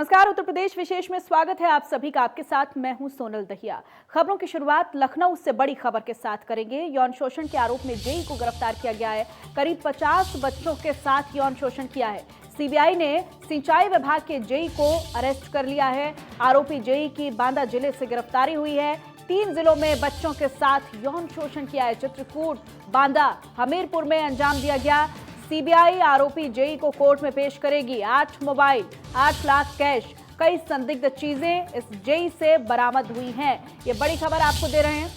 नमस्कार, उत्तर प्रदेश विशेष में स्वागत है आप सभी का। आपके साथ मैं हूं सोनल दहिया। खबरों की शुरुआत लखनऊ से बड़ी खबर के साथ करेंगे। यौन शोषण के आरोप में जेई को गिरफ्तार किया गया है। करीब 50 बच्चों के साथ यौन शोषण किया है। सीबीआई ने सिंचाई विभाग के जेई को अरेस्ट कर लिया है। आरोपी जेई की बांदा जिले से गिरफ्तारी हुई है। 3 जिलों में बच्चों के साथ यौन शोषण किया है। चित्रकूट, बांदा, हमीरपुर में अंजाम दिया गया। सीबीआई आरोपी जेई को कोर्ट में पेश करेगी। 8 मोबाइल, 8 लाख कैश, कई संदिग्ध चीजें इस जेई से बरामद हुई हैं। ये बड़ी खबर आपको दे रहे हैं।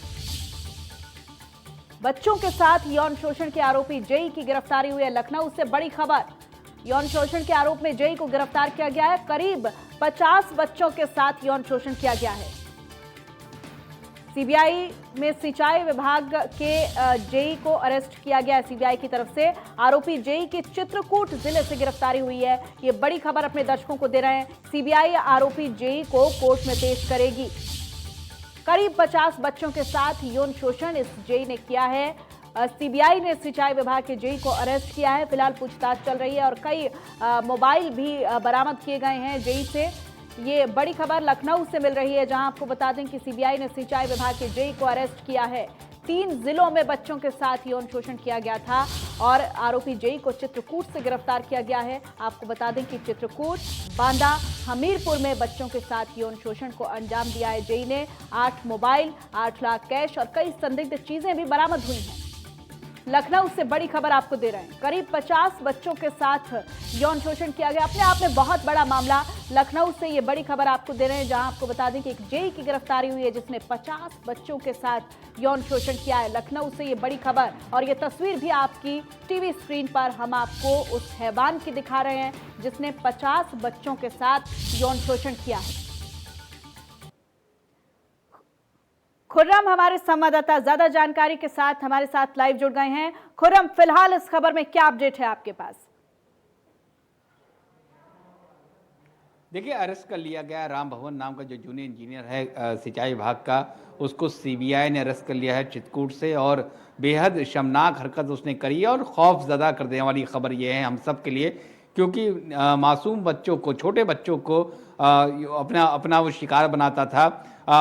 बच्चों के साथ यौन शोषण के आरोपी जेई की गिरफ्तारी हुई है। लखनऊ से बड़ी खबर, यौन शोषण के आरोप में जेई को गिरफ्तार किया गया है। करीब 50 बच्चों के साथ यौन शोषण किया गया है। सीबीआई में सिंचाई विभाग के जेई को अरेस्ट किया गया है। सीबीआई की तरफ से आरोपी जेई की चित्रकूट जिले से गिरफ्तारी हुई है। ये बड़ी खबर अपने दर्शकों को दे रहे हैं। सीबीआई आरोपी जेई को कोर्ट में पेश करेगी। करीब 50 बच्चों के साथ यौन शोषण इस जेई ने किया है। सीबीआई ने सिंचाई विभाग के जेई को अरेस्ट किया है। फिलहाल पूछताछ चल रही है और कई मोबाइल भी बरामद किए गए हैं जेई से। ये बड़ी खबर लखनऊ से मिल रही है, जहां आपको बता दें कि सीबीआई ने सिंचाई विभाग के जेई को अरेस्ट किया है। 3 जिलों में बच्चों के साथ यौन शोषण किया गया था और आरोपी जेई को चित्रकूट से गिरफ्तार किया गया है। आपको बता दें कि चित्रकूट, बांदा, हमीरपुर में बच्चों के साथ यौन शोषण को अंजाम दिया है जेई ने। 8 मोबाइल, 8 लाख कैश और कई संदिग्ध चीजें भी बरामद हुई हैं। लखनऊ से बड़ी खबर आपको दे रहे हैं। करीब 50 बच्चों के साथ यौन शोषण किया गया, अपने आप में बहुत बड़ा मामला। लखनऊ से ये बड़ी खबर आपको दे रहे हैं, जहां आपको बता दें कि एक जेई की गिरफ्तारी हुई है जिसने 50 बच्चों के साथ यौन शोषण किया है। लखनऊ से ये बड़ी खबर, और ये तस्वीर भी आपकी टीवी स्क्रीन पर हम आपको उस हैवान की दिखा रहे हैं जिसने 50 बच्चों के साथ यौन शोषण किया है। खुर्रम हमारे संवाददाता ज्यादा जानकारी के साथ हमारे साथ लाइव जुड़ गए हैं। खुर्रम, फिलहाल इस खबर में क्या अपडेट है आपके पास? देखिए, अरेस्ट कर लिया गया राम भवन नाम का जो जूनियर इंजीनियर है सिंचाई विभाग का, उसको सीबीआई ने अरेस्ट कर लिया है चित्रकूट से। और बेहद शर्मनाक हरकत उसने करी है और खौफ ज़दा कर देने वाली खबर ये है हम सब के लिए, क्योंकि मासूम बच्चों को, छोटे बच्चों को अपना वो शिकार बनाता था।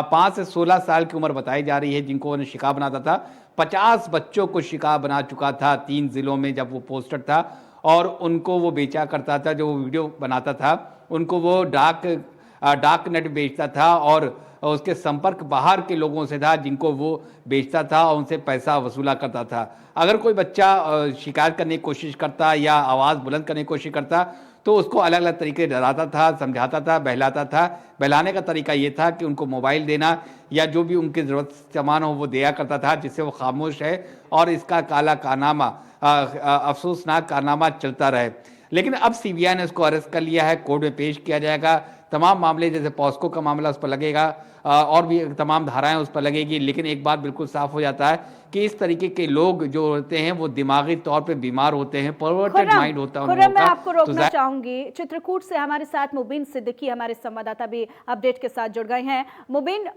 5 से 16 साल की उम्र बताई जा रही है जिनको उन्हें शिकार बनाता था। 50 बच्चों को शिकार बना चुका था 3 जिलों में जब वो पोस्टर था, और उनको वो बेचा करता था। जो वो वीडियो बनाता था उनको वो डार्क नेट बेचता था और उसके संपर्क बाहर के लोगों से था जिनको वो बेचता था और उनसे पैसा वसूला करता था। अगर कोई बच्चा शिकायत करने की कोशिश करता या आवाज़ बुलंद करने की कोशिश करता तो उसको अलग अलग तरीके डराता था, समझाता था, बहलाता था। बहलाने का तरीका ये था कि उनको मोबाइल देना या जो भी उनकी ज़रूरत सामान हो वो दिया करता था, जिससे वो खामोश है और इसका काला कारनामा, अफसोसनाक कारनामा चलता रहे। लेकिन अब सीबीआई ने उसको अरेस्ट कर लिया है, कोर्ट में पेश किया जाएगा। तमाम मामले, जैसे पॉस्को का मामला उस पर लगेगा और भी तमाम धाराएं उस पर लगेगी। लेकिन एक बात बिल्कुल साफ हो जाता है कि इस तरीके के लोग जो होते हैं वो दिमागी तौर पे बीमार होते हैं, परवर्टेड माइंड होता है उन लोगों का। मैं आपको रोकना चाहूंगी। चित्रकूट से हमारे साथ मुबीन सिद्दीकी हमारे संवाददाता भी अपडेट के साथ जुड़ गए हैं। मुबीन,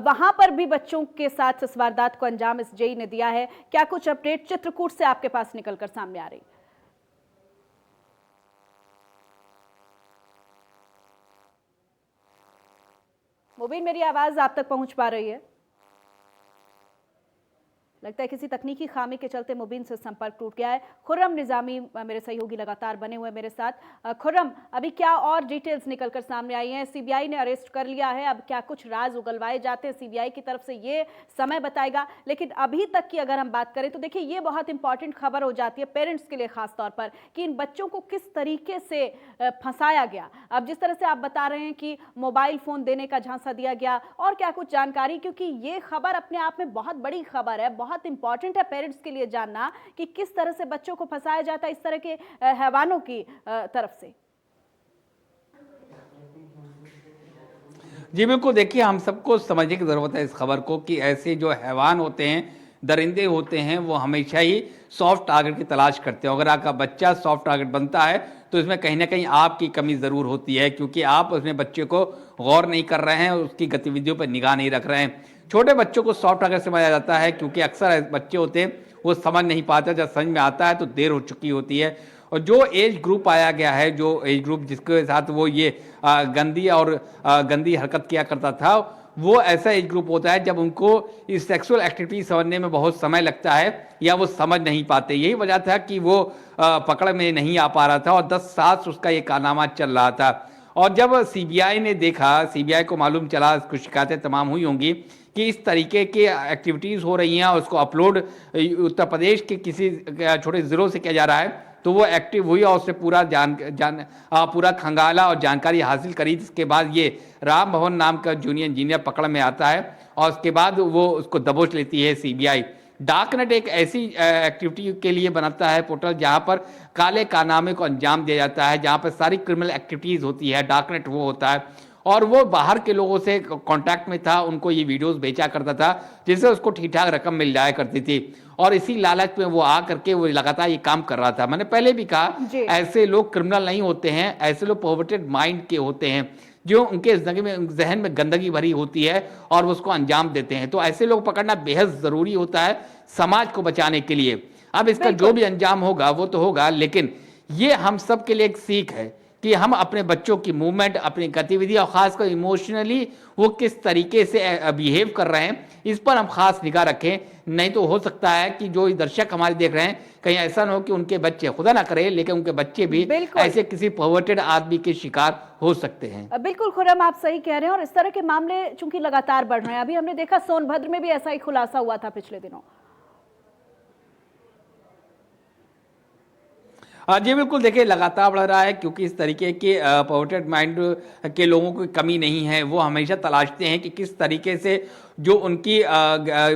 वहां पर भी बच्चों के साथ इस वारदात को अंजाम इस जेई ने दिया है। क्या कुछ अपडेट चित्रकूट से आपके पास निकलकर सामने आ रही? मुबीन, मेरी आवाज आप तक पहुंच पा रही है? लगता है किसी तकनीकी खामी के चलते मुबीन से संपर्क टूट गया है। खुर्रम निजामी मेरे सहयोगी लगातार बने हुए मेरे साथ। खुर्रम, अभी क्या और डिटेल्स निकलकर सामने आई हैं? सीबीआई ने अरेस्ट कर लिया है, अब क्या कुछ राज उगलवाए जाते हैं सीबीआई की तरफ से, ये समय बताएगा। लेकिन अभी तक की अगर हम बात करें तो देखिए, ये बहुत इंपॉर्टेंट खबर हो जाती है पेरेंट्स के लिए खास तौर पर, कि इन बच्चों को किस तरीके से फंसाया गया। अब जिस तरह से आप बता रहे हैं कि मोबाइल फोन देने का झांसा दिया गया, और क्या कुछ जानकारी, क्योंकि ये खबर अपने आप में बहुत बड़ी खबर है, बहुत इंपॉर्टेंट है पेरेंट्स के लिए जानना कि किस तरह से बच्चों को फंसाया जाता है इस तरह के हैवानों की तरफ से। जी बिल्कुल, देखिए, हम सबको समझने की ज़रूरत है इस खबर को कि ऐसे जो हैवान होते हैं, दरिंदे होते हैं, वो हमेशा ही सॉफ्ट टारगेट की तलाश करते हैं। अगर आपका बच्चा सॉफ्ट टारगेट बनता है तो इसमें कहीं ना कहीं आपकी कमी ज़रूर होती है, क्योंकि आप उसमें बच्चे को गौर नहीं कर रहे हैं, उसकी गतिविधियों पर निगाह नहीं रख रहे हैं। छोटे बच्चों को सॉफ्ट टारगेट समझा जाता है क्योंकि अक्सर बच्चे होते हैं वो समझ नहीं पाते, जब समझ में आता है तो देर हो चुकी होती है। और जो एज ग्रुप आया गया है, जो एज ग्रुप जिसके साथ वो ये गंदी हरकत किया करता था, वो ऐसा एज ग्रुप होता है जब उनको इस सेक्सुअल एक्टिविटी समझने में बहुत समय लगता है या वो समझ नहीं पाते। यही वजह था कि वो पकड़ में नहीं आ पा रहा था और 10 साल से उसका ये कारनामा चल रहा था। और जब सीबीआई ने देखा, सीबीआई को मालूम चला, कुछ शिकायतें तमाम हुई होंगी कि इस तरीके के एक्टिविटीज़ हो रही हैं और उसको अपलोड उत्तर प्रदेश के किसी छोटे ज़िलों से किया जा रहा है, तो वो एक्टिव हुई और उससे पूरा खंगाला और जानकारी हासिल करी। जिसके बाद ये राम भवन नाम का जूनियर इंजीनियर पकड़ में आता है और उसके बाद वो उसको दबोच लेती है सीबीआई। डार्कनेट एक ऐसी एक्टिविटी के लिए बनाता है पोर्टल जहां पर काले कारनामे को अंजाम दिया जाता है, जहां पर सारी क्रिमिनल एक्टिविटीज़ होती है। डार्कनेट वो होता है और वो बाहर के लोगों से कांटेक्ट में था, उनको ये वीडियोस बेचा करता था जिससे उसको ठीक ठाक रकम मिल जाया करती थी और इसी लालच में वो आ करके वो लगातार ये काम कर रहा था। मैंने पहले भी कहा, ऐसे लोग क्रिमिनल नहीं होते हैं, ऐसे लोग पर्वर्टेड माइंड के होते हैं जो उनके जहन में गंदगी भरी होती है और वो उसको अंजाम देते हैं। तो ऐसे लोग पकड़ना बेहद ज़रूरी होता है समाज को बचाने के लिए। अब इसका जो भी अंजाम होगा वो तो होगा, लेकिन ये हम सब के लिए एक सीख है कि हम अपने बच्चों की मूवमेंट, अपनी गतिविधि और ख़ासकर इमोशनली वो किस तरीके से बिहेव कर रहे हैं, इस पर हम खास निगाह रखें। नहीं तो हो सकता है कि जो दर्शक हमारे देख रहे हैं, कहीं ऐसा ना हो कि उनके बच्चे, खुदा ना करे, लेकिन उनके बच्चे भी ऐसे किसी पर्वर्टेड आदमी के शिकार हो सकते हैं। बिल्कुल खुर्रम, आप सही कह रहे हैं और इस तरह के मामले चूंकि लगातार बढ़ रहे हैं। अभी हमने देखा सोनभद्र में भी ऐसा ही खुलासा हुआ था पिछले दिनों। जी बिल्कुल, देखिए लगातार बढ़ रहा है क्योंकि इस तरीके के पर्वर्टेड माइंड के लोगों की कमी नहीं है। वो हमेशा तलाशते हैं कि किस तरीके से जो उनकी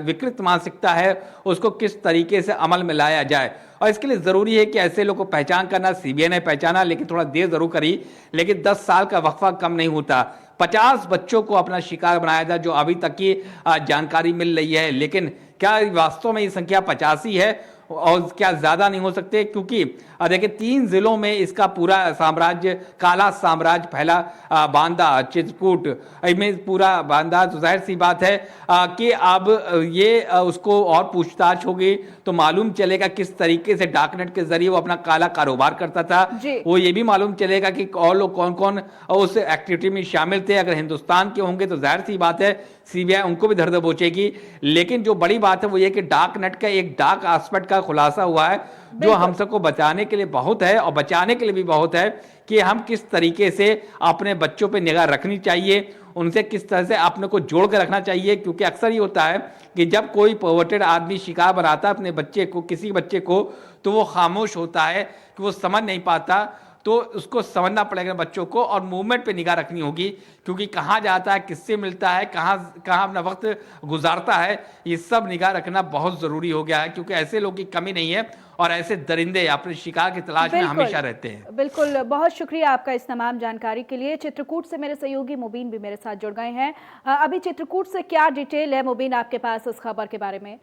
विकृत मानसिकता है उसको किस तरीके से अमल में लाया जाए, और इसके लिए ज़रूरी है कि ऐसे लोगों को पहचान करना। सीबीआई ने पहचाना, लेकिन थोड़ा देर ज़रूर करी, लेकिन 10 साल का वक्फा कम नहीं होता। 50 बच्चों को अपना शिकार बनाया था, जो अभी तक की जानकारी मिल रही है। लेकिन क्या वास्तव में ये संख्या 85 है और क्या ज़्यादा नहीं हो सकते? क्योंकि देखिए 3 जिलों में इसका पूरा साम्राज्य, काला साम्राज्य फैला। बांदा, चित्रकूट में पूरा बांदा, तो जाहिर सी बात है कि अब ये उसको और पूछताछ होगी तो मालूम चलेगा किस तरीके से डार्कनेट के जरिए वो अपना काला कारोबार करता था। वो ये भी मालूम चलेगा कि और लोग कौन कौन उस एक्टिविटी में शामिल थे। अगर हिंदुस्तान के होंगे तो जाहिर सी बात है सीबीआई उनको भी धर दबोचेगी। लेकिन जो बड़ी बात है वो ये कि डार्कनेट का एक डार्क एस्पेक्ट का खुलासा हुआ है जो हम सबको बचाने के लिए बहुत है और बचाने के लिए भी बहुत है कि हम किस तरीके से अपने बच्चों पे निगाह रखनी चाहिए, उनसे किस तरह से अपने को जोड़ कर रखना चाहिए। क्योंकि अक्सर ये होता है कि जब कोई पर्वर्टेड आदमी शिकार बनाता है अपने बच्चे को, किसी बच्चे को, तो वो खामोश होता है कि वो समझ नहीं पाता। तो उसको समझना पड़ेगा बच्चों को और मूवमेंट पे निगाह रखनी होगी, क्योंकि कहाँ जाता है, किससे मिलता है, कहाँ अपना वक्त गुजारता है, ये सब निगाह रखना बहुत ज़रूरी हो गया है। क्योंकि ऐसे लोगों की कमी नहीं है और ऐसे दरिंदे अपने शिकार की तलाश में हमेशा रहते हैं। बिल्कुल, बहुत शुक्रिया आपका इस तमाम जानकारी के लिए। चित्रकूट से मेरे सहयोगी मुबीन भी मेरे साथ जुड़ गए हैं। अभी चित्रकूट से क्या डिटेल है मुबीन आपके पास इस खबर के बारे में?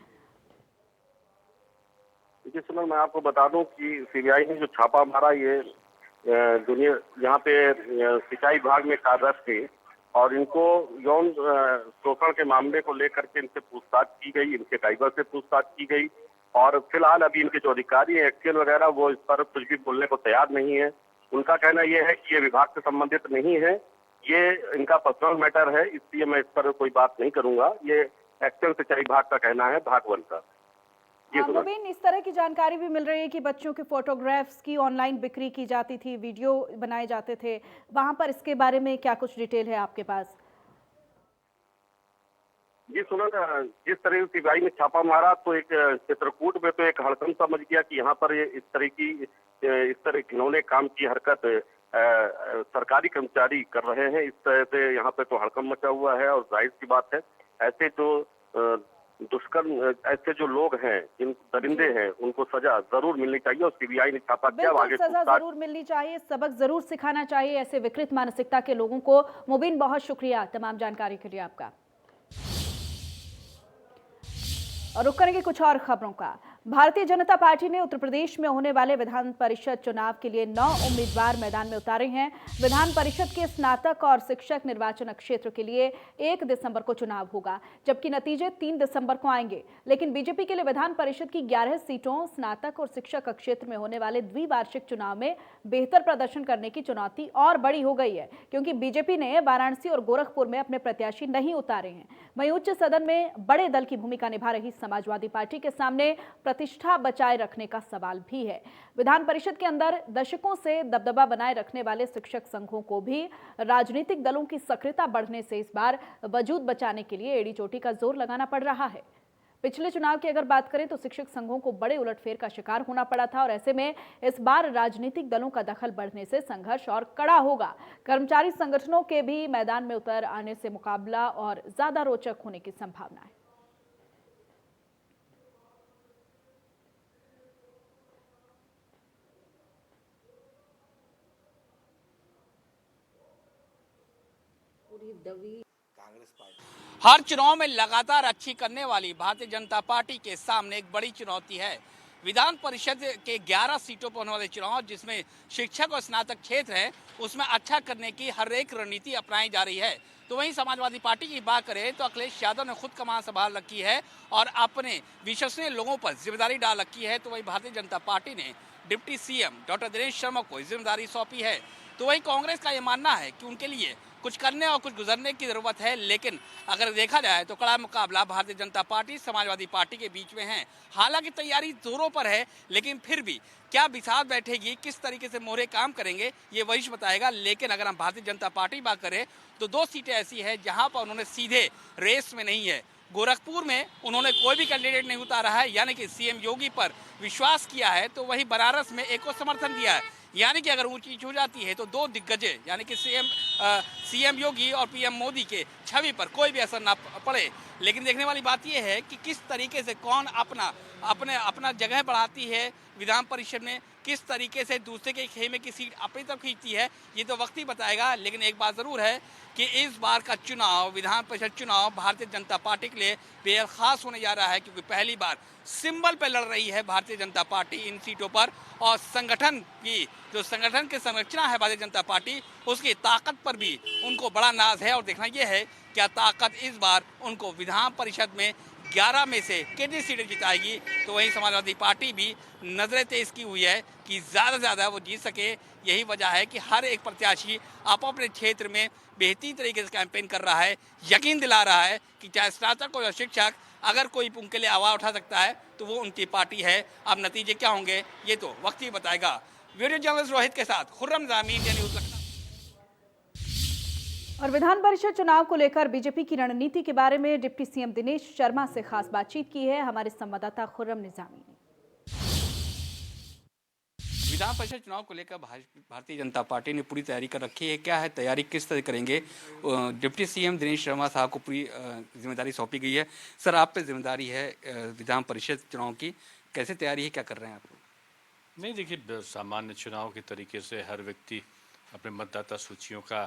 जी सुमन, मैं आपको बता दूं कि सीबीआई ने जो छापा मारा, ये जूनियर यहाँ पे सिंचाई विभाग में कार्यरत थे और इनको यौन शोषण के मामले को लेकर के इनसे पूछताछ की गई, इनके ड्राइवर से पूछताछ की गई और फिलहाल अभी इनके जो अधिकारी हैं एक्सेल वगैरह, वो इस पर कुछ भी बोलने को तैयार नहीं है। उनका कहना यह है कि ये विभाग से संबंधित नहीं है, ये इनका पर्सनल मैटर है, इसलिए मैं इस पर कोई बात नहीं करूंगा। ये एक्सेल सिंचाई विभाग का कहना है, भाग 1 का। मुबीन, इस तरह की जानकारी भी मिल रही है कि बच्चों के फोटोग्राफ्स की ऑनलाइन बिक्री की जाती थी, वीडियो बनाए जाते थे, वहां पर इसके बारे में क्या कुछ डिटेल है आपके पास? जी सुनो, जिस तरह से सीबीआई ने छापा मारा तो एक चित्रकूट में तो एक हड़कंप समझ गया कि यहाँ पर इस तरह इन्होंने काम की हरकत सरकारी कर्मचारी कर रहे हैं। इस तरह से यहाँ पे तो हड़कंप मचा हुआ है और जाहिर सी बात है ऐसे जो दुष्कर्म, ऐसे जो लोग हैं, जिन दरिंदे हैं, उनको सजा जरूर मिलनी चाहिए और सीबीआई ने छापा किया, आगे सजा जरूर मिलनी चाहिए, सबक जरूर सिखाना चाहिए ऐसे विकृत मानसिकता के लोगों को। मुबीन, बहुत शुक्रिया तमाम जानकारी के लिए आपका। और रुक करेंगे कुछ और खबरों का। भारतीय जनता पार्टी ने उत्तर प्रदेश में होने वाले विधान परिषद चुनाव के लिए 9 उम्मीदवार मैदान में उतारे हैं। विधान परिषद के स्नातक और शिक्षक निर्वाचन क्षेत्र के लिए 1 दिसंबर को चुनाव होगा, जबकि नतीजे 3 दिसंबर को आएंगे। लेकिन बीजेपी के लिए विधान परिषद की 11 सीटों, स्नातक और शिक्षक क्षेत्र में होने वाले द्विवार्षिक चुनाव में बेहतर प्रदर्शन करने की चुनौती और बड़ी हो गई है, क्योंकि बीजेपी ने वाराणसी और गोरखपुर में अपने प्रत्याशी नहीं उतारे हैं। वहीं उच्च सदन में बड़े दल की भूमिका निभा रही समाजवादी पार्टी के सामने प्रतिष्ठा बचाए रखने का सवाल भी है। विधान परिषद के अंदर दशकों से दबदबा बनाए रखने वाले शिक्षक संघों को भी राजनीतिक दलों की सक्रियता बढ़ने से इस बार वजूद बचाने के लिए एड़ी चोटी का जोर लगाना पड़ रहा है। पिछले चुनाव की अगर बात करें तो शिक्षक संघों को बड़े उलटफेर का शिकार होना पड़ा था और ऐसे में इस बार राजनीतिक दलों का दखल बढ़ने से संघर्ष और कड़ा होगा। कर्मचारी संगठनों के भी मैदान में उतर आने से मुकाबला और ज्यादा रोचक होने की संभावना है। हर चुनाव में लगातार अच्छी करने वाली भारतीय जनता पार्टी के सामने एक बड़ी चुनौती है। विधान परिषद के 11 सीटों पर होने वाले चुनाव, जिसमें शिक्षक और स्नातक क्षेत्र है, उसमें अच्छा करने की हर एक रणनीति अपनाई जा रही है। तो वहीं समाजवादी पार्टी की बात करें तो अखिलेश यादव ने खुद कमान संभाल रखी है और अपने विश्वसनीय लोगों पर जिम्मेदारी डाल रखी है। तो वहीं भारतीय जनता पार्टी ने deputy CM doctor Dinesh Sharma को जिम्मेदारी सौंपी है। तो वहीं कांग्रेस का यह मानना है कि उनके लिए कुछ करने और कुछ गुजरने की जरूरत है, लेकिन अगर देखा जाए तो कड़ा मुकाबला भारतीय जनता पार्टी समाजवादी पार्टी के बीच में है। हालांकि तैयारी जोरों पर है, लेकिन फिर भी क्या बिसात बैठेगी, किस तरीके से मोहरे काम करेंगे, ये वरिष्ठ बताएगा। लेकिन अगर हम भारतीय जनता पार्टी की बात करें तो 2 सीटें ऐसी है जहां पर उन्होंने सीधे रेस में नहीं है। गोरखपुर में उन्होंने कोई भी कैंडिडेट नहीं उतारा है, यानी कि सीएम योगी पर विश्वास किया है। तो वहीं बनारस में एक को समर्थन दिया है, यानी कि अगर ऊंची हो जाती है तो 2 दिग्गजे यानी कि सीएम योगी और पीएम मोदी के छवि पर कोई भी असर ना पड़े। लेकिन देखने वाली बात यह है कि किस तरीके से कौन अपना जगह बढ़ाती है विधान परिषद में, किस तरीके से दूसरे के खेमे की सीट अपनी तरफ खींचती है, ये तो वक्त ही बताएगा। लेकिन एक बात जरूर है कि इस बार का चुनाव, विधान परिषद चुनाव, भारतीय जनता पार्टी के लिए बेहद खास होने जा रहा है, क्योंकि पहली बार सिंबल पे लड़ रही है भारतीय जनता पार्टी इन सीटों पर। और संगठन की संरचना है भारतीय जनता पार्टी, उसकी ताकत पर भी उनको बड़ा नाज है। और देखना यह है क्या ताकत इस बार उनको विधान परिषद में 11 में से कितनी सीटें जिताएगी। तो वहीं समाजवादी पार्टी भी नजरें तेज की हुई है कि ज़्यादा से ज़्यादा वो जीत सके। यही वजह है कि हर एक प्रत्याशी अपने क्षेत्र में बेहतरीन तरीके से कैंपेन कर रहा है, यकीन दिला रहा है कि चाहे स्नातक हो या शिक्षक, अगर कोई उनके लिए आवाज़ उठा सकता है तो वो उनकी पार्टी है। अब नतीजे क्या होंगे ये तो वक्त ही बताएगा। वीडियो जर्नलिस्ट रोहित के साथ खुर्रम निज़ामी, इंडिया न्यूज़ लखनऊ। और विधान परिषद चुनाव को लेकर बीजेपी की रणनीति के बारे में डिप्टी सीएम दिनेश शर्मा से खास बातचीत की है हमारे संवाददाता खुर्रम निज़ामी ने। विधान परिषद चुनाव को लेकर भारतीय जनता पार्टी ने पूरी तैयारी कर रखी है। क्या है तैयारी, किस तरह करेंगे? डिप्टी सीएम दिनेश शर्मा साहब को पूरी जिम्मेदारी सौंपी गई है। सर, आप पे जिम्मेदारी है विधान परिषद चुनाव की, कैसे तैयारी है, क्या कर रहे हैं आप? नहीं, देखिए, सामान्य चुनाव के तरीके से हर व्यक्ति अपने मतदाता सूचियों का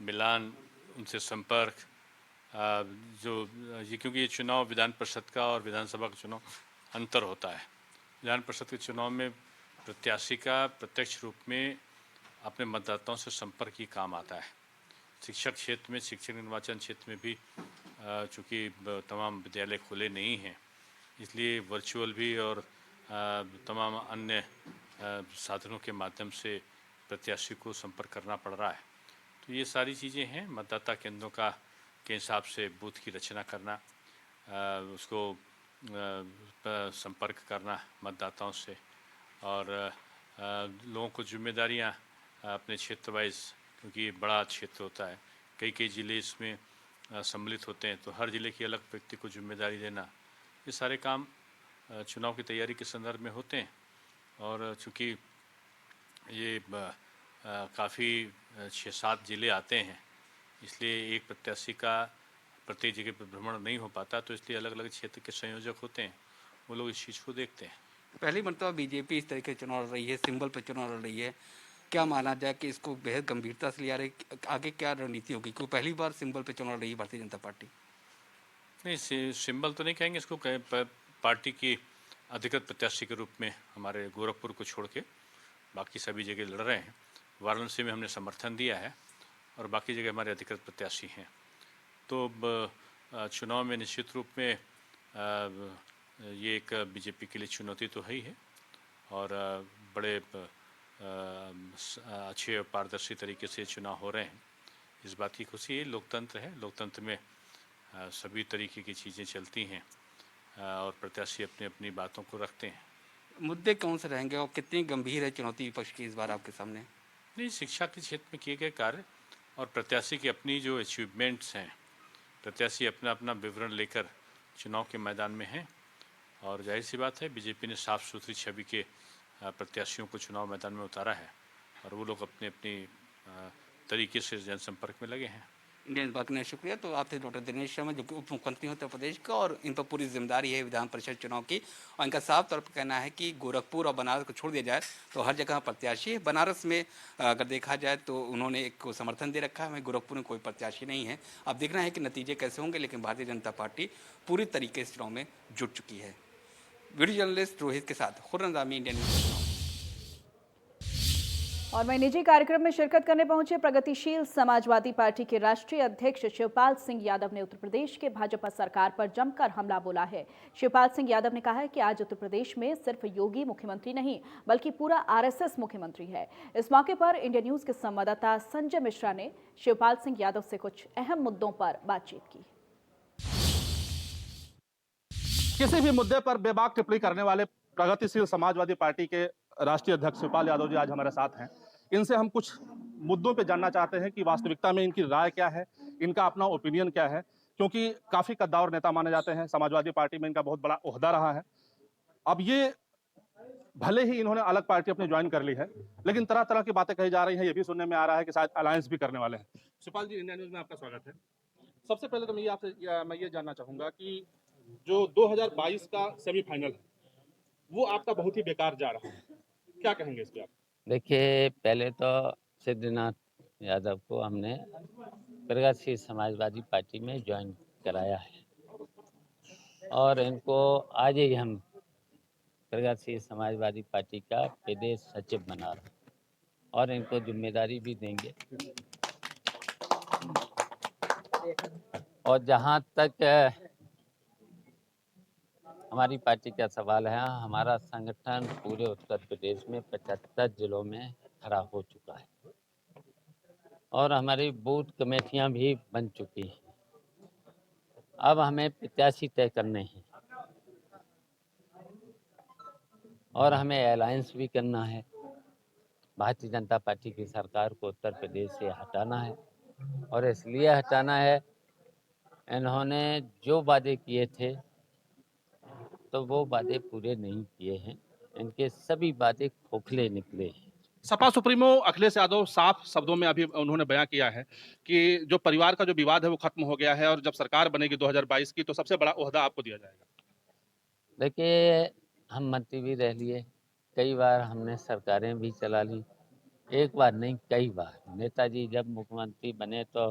मिलान, उनसे संपर्क, क्योंकि ये चुनाव विधान परिषद का और विधानसभा का चुनाव अंतर होता है। विधान परिषद के चुनाव में प्रत्याशी का प्रत्यक्ष रूप में अपने मतदाताओं से संपर्क ही काम आता है। शिक्षक क्षेत्र में, शिक्षक निर्वाचन क्षेत्र में भी चूँकि तमाम विद्यालय खुले नहीं हैं, इसलिए वर्चुअल भी और तमाम अन्य साधनों के माध्यम से प्रत्याशी को संपर्क करना पड़ रहा है। तो ये सारी चीज़ें हैं। मतदाता केंद्रों के हिसाब से बूथ की रचना करना, उसको संपर्क करना मतदाताओं से, और लोगों को जिम्मेदारियां अपने क्षेत्र वाइज, क्योंकि ये बड़ा क्षेत्र होता है, कई ज़िले इसमें सम्मिलित होते हैं, तो हर ज़िले की अलग व्यक्ति को जिम्मेदारी देना, ये सारे काम चुनाव की तैयारी के संदर्भ में होते हैं। और चूँकि ये काफ़ी 6-7 ज़िले आते हैं, इसलिए एक प्रत्याशी का प्रत्येक जगह पर भ्रमण नहीं हो पाता, तो इसलिए अलग अलग क्षेत्र के संयोजक होते हैं, वो लोग इस चीज़ को देखते हैं। पहली मरतबा बीजेपी इस तरीके चुनाव लड़ रही है, सिंबल पर चुनाव लड़ रही है, क्या माना जाए कि इसको बेहद गंभीरता से लिया रही, आगे क्या रणनीति होगी? क्योंकि पहली बार सिंबल पर चुनाव लड़ रही है भारतीय जनता पार्टी। नहीं, सिंबल तो नहीं कहेंगे इसको, पार्टी की अधिकृत प्रत्याशी के रूप में हमारे गोरखपुर को छोड़ के बाकी सभी जगह लड़ रहे हैं। वाराणसी में हमने समर्थन दिया है और बाकी जगह हमारे अधिकृत प्रत्याशी हैं। तो चुनाव में निश्चित रूप में ये एक बीजेपी के लिए चुनौती तो है ही है और बड़े अच्छे और पारदर्शी तरीके से चुनाव हो रहे हैं। इस बात की खुशी है। लोकतंत्र है, लोकतंत्र में सभी तरीके की चीज़ें चलती हैं और प्रत्याशी अपनी अपनी बातों को रखते हैं। मुद्दे कौन से रहेंगे और कितनी गंभीर है चुनौती विपक्ष की इस बार आपके सामने? नहीं, शिक्षा के क्षेत्र में किए गए कार्य और प्रत्याशी की अपनी जो अचीवमेंट्स हैं, प्रत्याशी अपना अपना विवरण लेकर चुनाव के मैदान में हैं और जाहिर सी बात है बीजेपी ने साफ सुथरी छवि के प्रत्याशियों को चुनाव मैदान में उतारा है और वो लोग अपने अपनी तरीके से जनसंपर्क में लगे हैं। इस बात के लिए शुक्रिया। तो आप थे डॉक्टर दिनेश शर्मा, जो कि उप मुख्यमंत्री उत्तर प्रदेश का, और इन पर पूरी जिम्मेदारी है विधान परिषद चुनाव की। और इनका साफ तौर पर कहना है कि गोरखपुर और बनारस को छोड़ दिया जाए तो हर जगह प्रत्याशी है। बनारस में अगर देखा जाए तो उन्होंने एक को समर्थन दे रखा है, हमें गोरखपुर में कोई प्रत्याशी नहीं है। अब देखना है कि नतीजे कैसे होंगे, लेकिन भारतीय जनता पार्टी पूरी तरीके से चुनाव में जुट चुकी है। वीडियो जर्नलिस्ट रोहित के साथ खुर्रम रामी, इंडियन न्यूज। और मैं निजी कार्यक्रम में शिरकत करने पहुंचे प्रगतिशील समाजवादी पार्टी के राष्ट्रीय अध्यक्ष शिवपाल सिंह यादव ने उत्तर प्रदेश के भाजपा सरकार पर जमकर हमला बोला है। शिवपाल सिंह यादव ने कहा है कि आज उत्तर प्रदेश में सिर्फ योगी मुख्यमंत्री नहीं बल्कि पूरा आरएसएस मुख्यमंत्री है। इस मौके पर इंडिया न्यूज के संवाददाता संजय मिश्रा ने शिवपाल सिंह यादव से कुछ अहम मुद्दों पर बातचीत की। किसी भी मुद्दे पर बेबाक टिप्पणी करने वाले प्रगतिशील समाजवादी पार्टी के राष्ट्रीय अध्यक्ष शिवपाल यादव जी आज हमारे साथ हैं। इनसे हम कुछ मुद्दों पे जानना चाहते हैं कि वास्तविकता में इनकी राय क्या है, इनका अपना ओपिनियन क्या है, क्योंकि काफी कद्दावर नेता माने जाते हैं। समाजवादी पार्टी में इनका बहुत बड़ा ओहदा रहा है। अब ये भले ही इन्होंने अलग पार्टी अपनी ज्वाइन कर ली है, लेकिन तरह तरह की बातें कही जा रही हैं। ये भी सुनने में आ रहा है कि शायद अलायंस भी करने वाले हैं। शिवपाल जी, इंडिया न्यूज में आपका स्वागत है। सबसे पहले तो मैं ये जानना चाहूंगा कि जो 2022 का सेमीफाइनल है वो आपका बहुत ही बेकार जा रहा है, क्या कहेंगे इस पे आप? देखिए, पहले तो सिद्धनाथ यादव को हमने प्रगतिशील समाजवादी पार्टी में ज्वाइन कराया है और इनको आज ही हम प्रगतिशील समाजवादी पार्टी का प्रदेश सचिव बना रहे हैं और इनको जिम्मेदारी भी देंगे। और जहाँ तक हमारी पार्टी का सवाल है, हमारा संगठन पूरे उत्तर प्रदेश में 75 जिलों में खड़ा हो चुका है और हमारी बूथ कमेटियां भी बन चुकी हैं। अब हमें प्रत्याशी तय करने हैं और हमें अलायंस भी करना है। भारतीय जनता पार्टी की सरकार को उत्तर प्रदेश से हटाना है और इसलिए हटाना है, इन्होंने जो वादे किए थे तो वो वादे पूरे नहीं किए हैं। इनके सभी वादे खोखले निकले हैं। सपा सुप्रीमो अखिलेश यादव साफ शब्दों में अभी उन्होंने बयां किया है कि जो परिवार का जो विवाद है वो खत्म हो गया है और जब सरकार बनेगी 2022 की तो सबसे बड़ा ओहदा आपको दिया जाएगा। देखिए, हम मंत्री भी रह लिए, कई बार हमने सरकारें भी चला ली, एक बार नहीं कई बार। नेताजी जब मुख्यमंत्री बने तो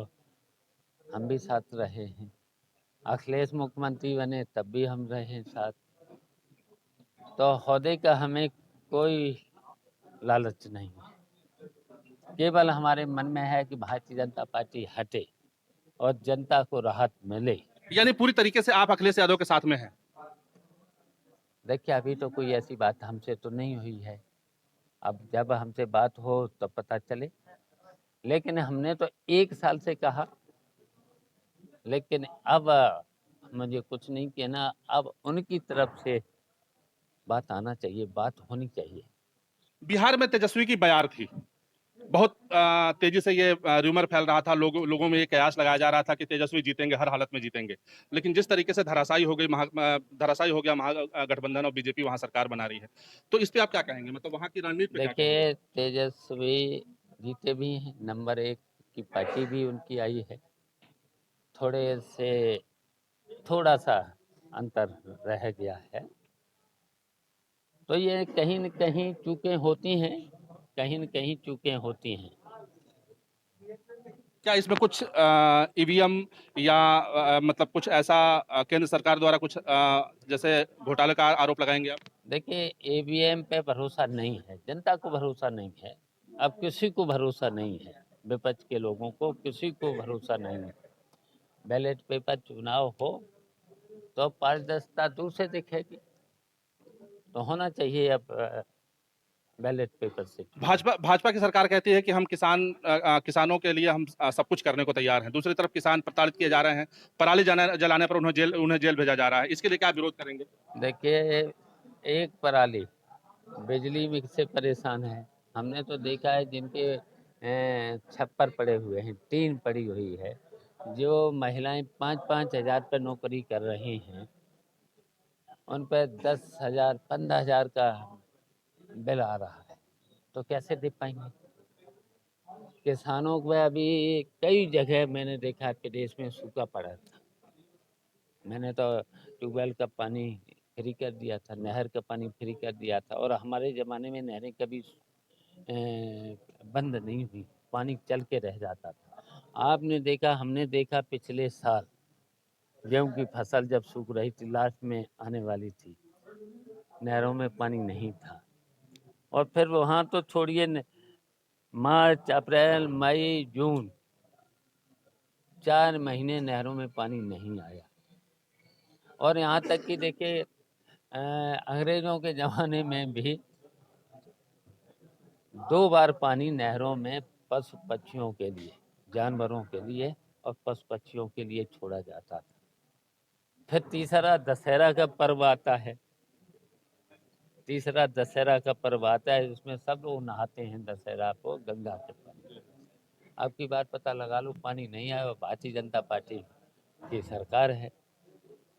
हम भी साथ रहे हैं, अखिलेश मुख्यमंत्री बने तब भी हम रहे हैं साथ। तो ओहदे का हमें कोई लालच नहीं है, केवल हमारे मन में है कि भारतीय जनता पार्टी हटे और जनता को राहत मिले। यानी पूरी तरीके से आप अखिलेश यादव के साथ में हैं? देखिए, अभी तो कोई ऐसी बात हमसे तो नहीं हुई है, अब जब हमसे बात हो तो पता चले। लेकिन हमने तो 1 साल से कहा, लेकिन अब मुझे कुछ नहीं कहना, अब उनकी तरफ से बात आना चाहिए, बात होनी चाहिए। बिहार में तेजस्वी की बयार थी, बहुत तेजी से ये रूमर फैल रहा था, लोगों में ये कयास लगाया जा रहा था कि तेजस्वी जीतेंगे, हर हालत में जीतेंगे। लेकिन जिस तरीके से धराशायी हो गया महागठबंधन और बीजेपी वहां सरकार बना रही है, तो इस पे आप क्या कहेंगे? मतलब वहां की रणनीति पे क्या कहेंगे? देखिए, तेजस्वी जीते भी हैं, नंबर 1 की पार्टी भी उनकी आई है, थोड़ा सा अंतर रह गया है। तो ये कहीं न कहीं चूकें होती हैं, कहीं न कहीं चूकें होती हैं। क्या इसमें कुछ ईवीएम या मतलब कुछ ऐसा केंद्र सरकार द्वारा कुछ जैसे घोटाले का आरोप लगाएंगे आप? देखिए, ईवीएम पे भरोसा नहीं है, जनता को भरोसा नहीं है, अब किसी को भरोसा नहीं है, विपक्ष के लोगों को किसी को भरोसा नहीं है। बैलेट पेपर चुनाव हो तो पारदर्शिता दूर से दिखेगी, तो होना चाहिए अब बैलेट पेपर से। भाजपा की सरकार कहती है कि हम किसानों के लिए हम सब कुछ करने को तैयार हैं। दूसरी तरफ किसान प्रताड़ित किए जा रहे हैं, पराली जलाने पर उन्हें जेल भेजा जा रहा है। इसके लिए क्या विरोध करेंगे? देखिए, एक पराली बिजली में से परेशान है। हमने तो देखा है जिनके छप्पर पड़े हुए हैं, टीन पड़ी हुई है, जो महिलाएं 5-5 हज़ार पर नौकरी कर रही हैं, उन पर 10,000 15,000 का बिल आ रहा है, तो कैसे दे पाएंगे? किसानों को अभी कई जगह मैंने देखा प्रदेश में सूखा पड़ा था। मैंने तो ट्यूबवेल का पानी फ्री कर दिया था, नहर का पानी फ्री कर दिया था, और हमारे ज़माने में नहरें कभी बंद नहीं हुई, पानी चल के रह जाता था। आपने देखा, हमने देखा पिछले साल गेहूं की फसल जब सूख रही थी, लास्ट में आने वाली थी, नहरों में पानी नहीं था, और फिर वहाँ तो छोड़िए, मार्च, अप्रैल, मई, जून 4 महीने नहरों में पानी नहीं आया। और यहाँ तक कि देखिए, अंग्रेज़ों के ज़माने में भी 2 बार पानी नहरों में पशु पक्षियों के लिए, जानवरों के लिए और पशु पक्षियों के लिए छोड़ा जाता था। फिर तीसरा दशहरा का पर्व आता है, उसमें सब लोग नहाते हैं दशहरा को गंगा के पानी। अब की बात पता लगा लो, पानी नहीं आया, भारतीय जनता पार्टी की सरकार है।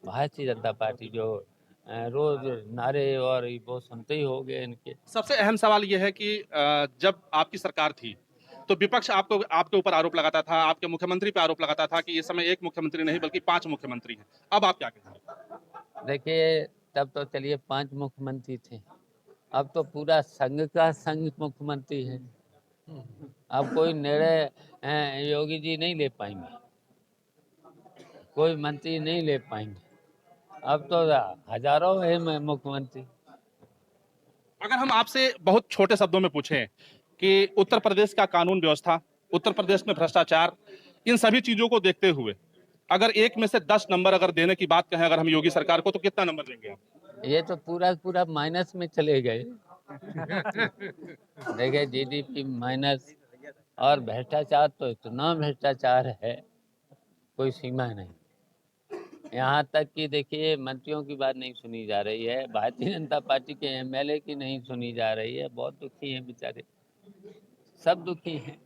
भारतीय जनता पार्टी जो रोज नारे और वो सुनते ही हो गए इनके। सबसे अहम सवाल यह है कि जब आपकी सरकार थी तो विपक्ष आपके ऊपर आरोप लगाता था, आपके मुख्यमंत्री पे आरोप लगाता था कि इस समय एक मुख्यमंत्री नहीं बल्कि 5 मुख्यमंत्री हैं। अब आप क्या कहते हैं? देखिए, तब तो चलिए 5 मुख्यमंत्री थे, अब तो पूरा संघ का संघ मुख्यमंत्री है। अब कोई निर्णय योगी जी नहीं ले पाएंगे, कोई मंत्री नहीं ले पाएंगे, अब तो हजारों है मुख्यमंत्री। अगर हम आपसे बहुत छोटे शब्दों में पूछें कि उत्तर प्रदेश का कानून व्यवस्था, उत्तर प्रदेश में भ्रष्टाचार, इन सभी चीजों को देखते हुए अगर 1 में से 10 नंबर अगर देने की बात कहें अगर हम योगी सरकार को, तो कितना नंबर देंगे आप? ये तो पूरा माइनस में चले गए। देखिए, जीडीपी माइनस, और भ्रष्टाचार तो इतना भ्रष्टाचार है, कोई सीमा नहीं। यहाँ तक कि देखिए, मंत्रियों की बात नहीं सुनी जा रही है, भारतीय जनता पार्टी के एमएलए की नहीं सुनी जा रही है। बहुत दुखी हैं बेचारे, सब दुखी हैं।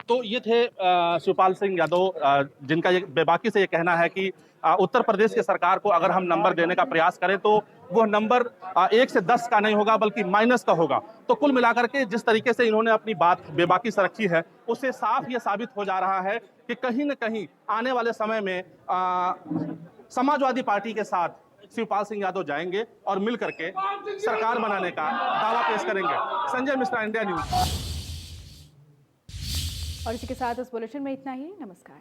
तो ये थे शिवपाल सिंह यादव, जिनका ये बेबाकी से ये कहना है कि उत्तर प्रदेश की सरकार को अगर हम नंबर देने का प्रयास करें तो वो नंबर 1 से 10 का नहीं होगा बल्कि माइनस का होगा। तो कुल मिलाकर के जिस तरीके से इन्होंने अपनी बात बेबाकी से रखी है, उससे साफ ये साबित हो जा रहा है कि कहीं न कहीं आने वाले समय में समाजवादी पार्टी के साथ शिवपाल सिंह यादव जाएंगे और मिल करके सरकार बनाने का दावा पेश करेंगे। Sanjay Mishra, India news. और इसी के साथ इस बुलेटिन में इतना ही। नमस्कार।